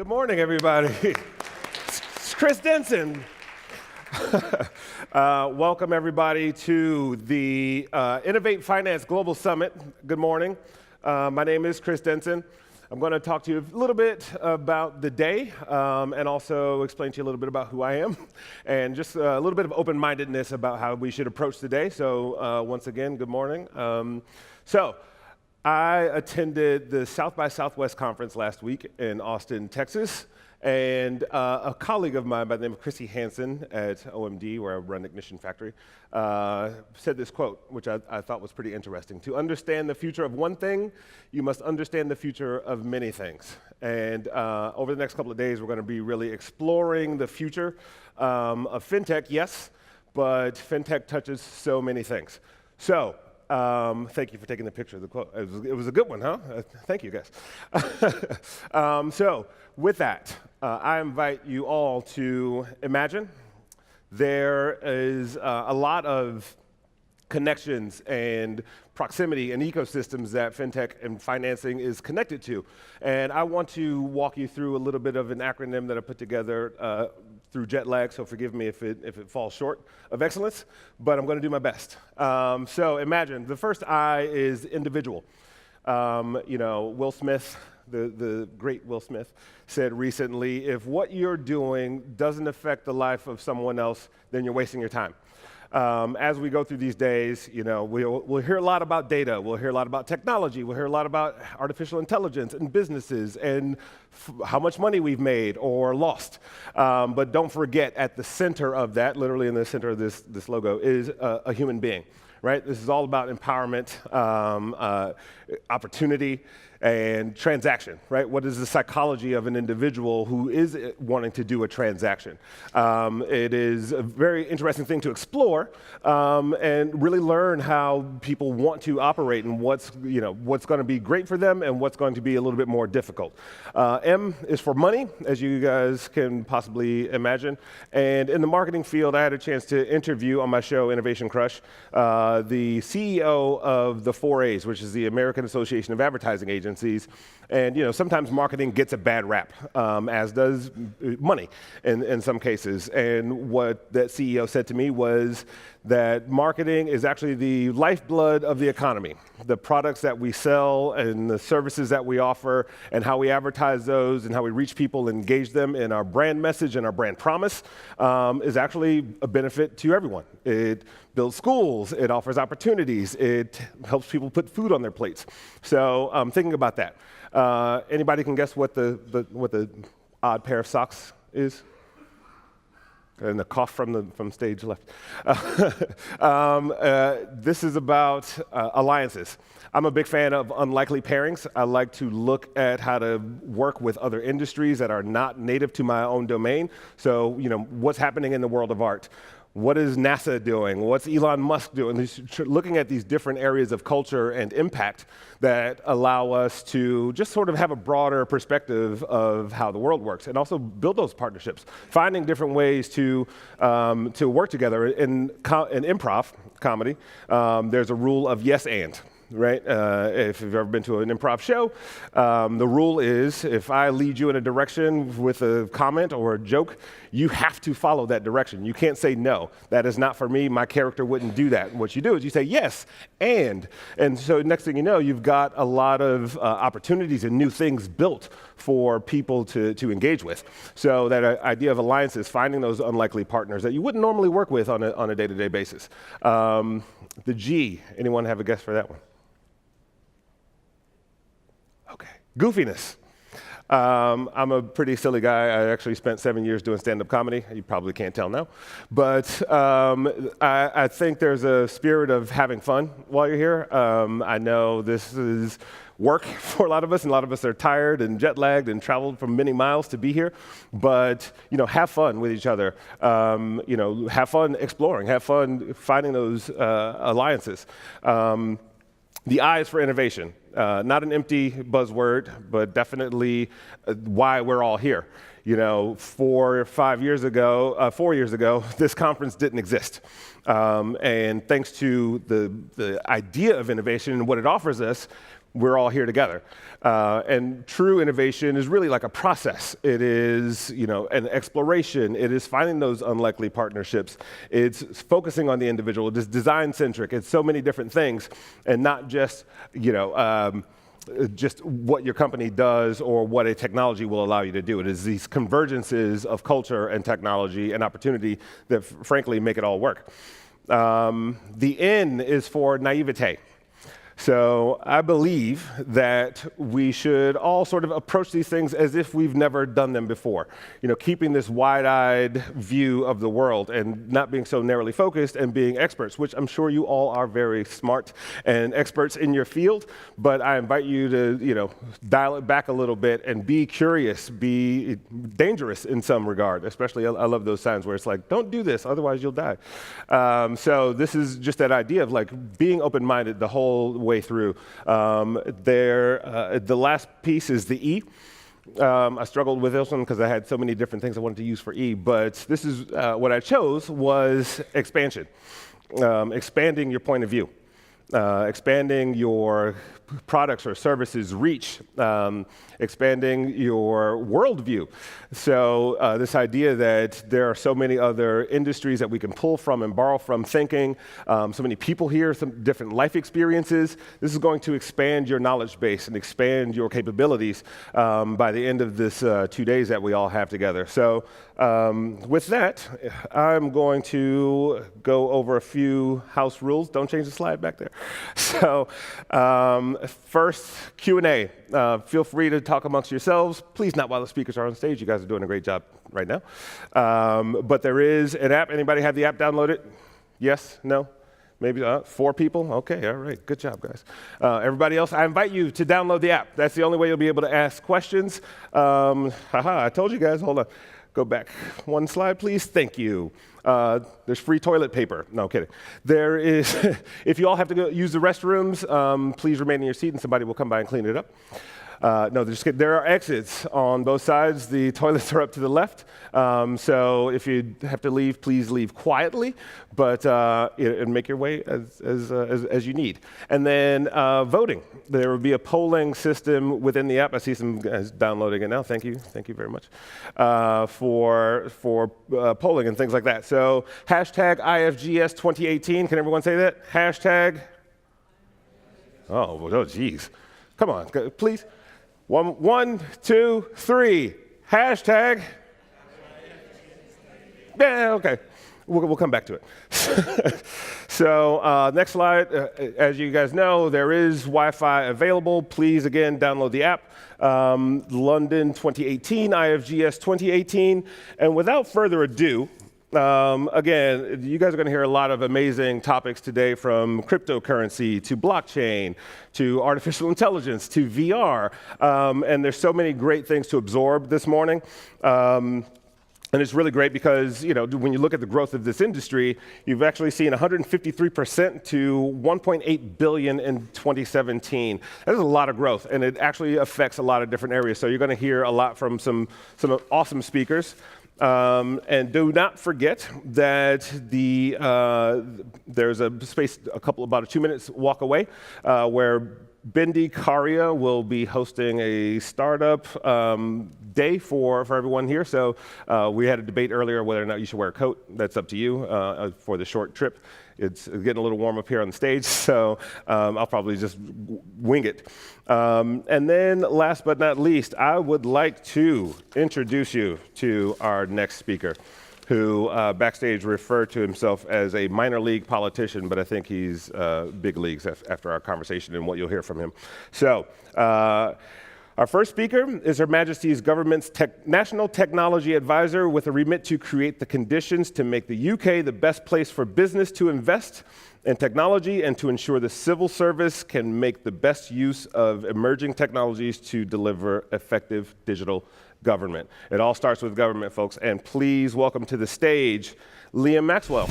Good morning, everybody. It's Chris Denson. Welcome, everybody, to the Innovate Finance Global Summit. Good morning. My name is Chris Denson. I'm going to talk to you a little bit about the day and also explain to you a little bit about who I am and just a little bit of open-mindedness about how we should approach the day. So once again, good morning. I attended the South by Southwest conference last week in Austin, Texas, and a colleague of mine by the name of Chrissy Hansen at OMD, where I run Ignition Factory, said this quote, which I thought was pretty interesting. To understand the future of one thing, you must understand the future of many things. And over the next couple of days, we're going to be really exploring the future of fintech, yes, but fintech touches so many things. So, thank you for taking the picture of the quote. It was a good one, huh? Thank you, guys. So with that, I invite you all to imagine there is a lot of connections and proximity and ecosystems that fintech and financing is connected to. And I want to walk you through a little bit of an acronym that I put together through jet lag, so forgive me if it falls short of excellence, but I'm going to do my best. So imagine, the first I is individual. Will Smith, the great Will Smith, said recently, if what you're doing doesn't affect the life of someone else, then you're wasting your time. As we go through these days, we'll hear a lot about data, we'll hear a lot about technology, we'll hear a lot about artificial intelligence and businesses and how much money we've made or lost. But don't forget, at the center of that, literally in the center of this logo, is a human being, right? This is all about empowerment, opportunity, and transaction, right? What is the psychology of an individual who is wanting to do a transaction? It is a very interesting thing to explore and really learn how people want to operate and what's going to be great for them and what's going to be a little bit more difficult. M is for money, as you guys can possibly imagine. And in the marketing field, I had a chance to interview on my show, Innovation Crush, the CEO of the 4As, which is the American Association of Advertising Agencies. And sometimes marketing gets a bad rap, as does money in some cases. And what that CEO said to me was that marketing is actually the lifeblood of the economy. The products that we sell and the services that we offer and how we advertise those and how we reach people and engage them in our brand message and our brand promise is actually a benefit to everyone. It builds schools, it offers opportunities, it helps people put food on their plates. So thinking about that. Anybody can guess what the odd pair of socks is? And the cough from stage left. This is about alliances. I'm a big fan of unlikely pairings. I like to look at how to work with other industries that are not native to my own domain. So, what's happening in the world of art? What is NASA doing? What's Elon Musk doing? Looking at these different areas of culture and impact that allow us to just sort of have a broader perspective of how the world works and also build those partnerships, finding different ways to work together. In improv comedy, there's a rule of yes and. Right? If you've ever been to an improv show, the rule is if I lead you in a direction with a comment or a joke, you have to follow that direction. You can't say no. That is not for me. My character wouldn't do that. What you do is you say yes, and so next thing you know, you've got a lot of opportunities and new things built for people to engage with. So that idea of alliances, finding those unlikely partners that you wouldn't normally work with on a day-to-day basis. The G, anyone have a guess for that one? Okay, goofiness. I'm a pretty silly guy. I actually spent 7 years doing stand-up comedy. You probably can't tell now. But I think there's a spirit of having fun while you're here. I know this is work for a lot of us, and a lot of us are tired and jet-lagged and traveled from many miles to be here. But, have fun with each other. Have fun exploring. Have fun finding those alliances. The I is for innovation. Not an empty buzzword, but definitely why we're all here. 4 years ago, this conference didn't exist. And thanks to the idea of innovation and what it offers us, we're all here together. And true innovation is really like a process. It is, an exploration. It is finding those unlikely partnerships. It's focusing on the individual. It is design-centric. It's so many different things, and not just, just what your company does or what a technology will allow you to do. It is these convergences of culture and technology and opportunity that, frankly, make it all work. The N is for naivete. So I believe that we should all sort of approach these things as if we've never done them before. Keeping this wide-eyed view of the world and not being so narrowly focused and being experts, which I'm sure you all are very smart and experts in your field, but I invite you to, dial it back a little bit and be curious, be dangerous in some regard. Especially, I love those signs where it's like, don't do this, otherwise you'll die. So this is just that idea of like being open-minded the whole way through. The last piece is the E. I struggled with this one because I had so many different things I wanted to use for E, but this is what I chose was expansion. Expanding your point of view. Expanding your products or services reach, expanding your worldview. So this idea that there are so many other industries that we can pull from and borrow from thinking, so many people here, some different life experiences. This is going to expand your knowledge base and expand your capabilities by the end of this 2 days that we all have together. So with that, I'm going to go over a few house rules. Don't change the slide back there. So first, Q&A. Feel free to talk amongst yourselves. Please not while the speakers are on stage. You guys are doing a great job right now. But there is an app. Anybody have the app downloaded? Yes? No? Maybe 4 people? Okay, all right. Good job, guys. Everybody else, I invite you to download the app. That's the only way you'll be able to ask questions. I told you guys. Hold on. Go back one slide, please. Thank you. There's free toilet paper. No, kidding. There is, if you all have to go use the restrooms, please remain in your seat and somebody will come by and clean it up. No, there are exits on both sides. The toilets are up to the left. So if you have to leave, please leave quietly, but and make your way as you need. And then voting. There will be a polling system within the app. I see some guys downloading it now. Thank you very much for polling and things like that. So hashtag IFGS 2018. Can everyone say that? Hashtag. Oh, geez. Come on, please. 1, 2, 3. Hashtag. Yeah, okay. We'll come back to it. So next slide. As you guys know, there is Wi-Fi available. Please, again, download the app. London 2018, IFGS 2018. And without further ado, again, you guys are going to hear a lot of amazing topics today, from cryptocurrency to blockchain to artificial intelligence to VR. And there's so many great things to absorb this morning. And it's really great because, when you look at the growth of this industry, you've actually seen 153% to $1.8 billion in 2017. That is a lot of growth, and it actually affects a lot of different areas. So you're going to hear a lot from some awesome speakers. And do not forget that there's a space about a 2 minutes walk away where Bindi Karia will be hosting a startup day for everyone here. So we had a debate earlier whether or not you should wear a coat. That's up to you for the short trip. It's getting a little warm up here on the stage, so I'll probably just wing it. And then last but not least, I would like to introduce you to our next speaker, who backstage referred to himself as a minor league politician, but I think he's big leagues after our conversation and what you'll hear from him. So our first speaker is Her Majesty's Government's National Technology Advisor with a remit to create the conditions to make the UK the best place for business to invest in technology and to ensure the civil service can make the best use of emerging technologies to deliver effective digital government. It all starts with government, folks. And please welcome to the stage, Liam Maxwell.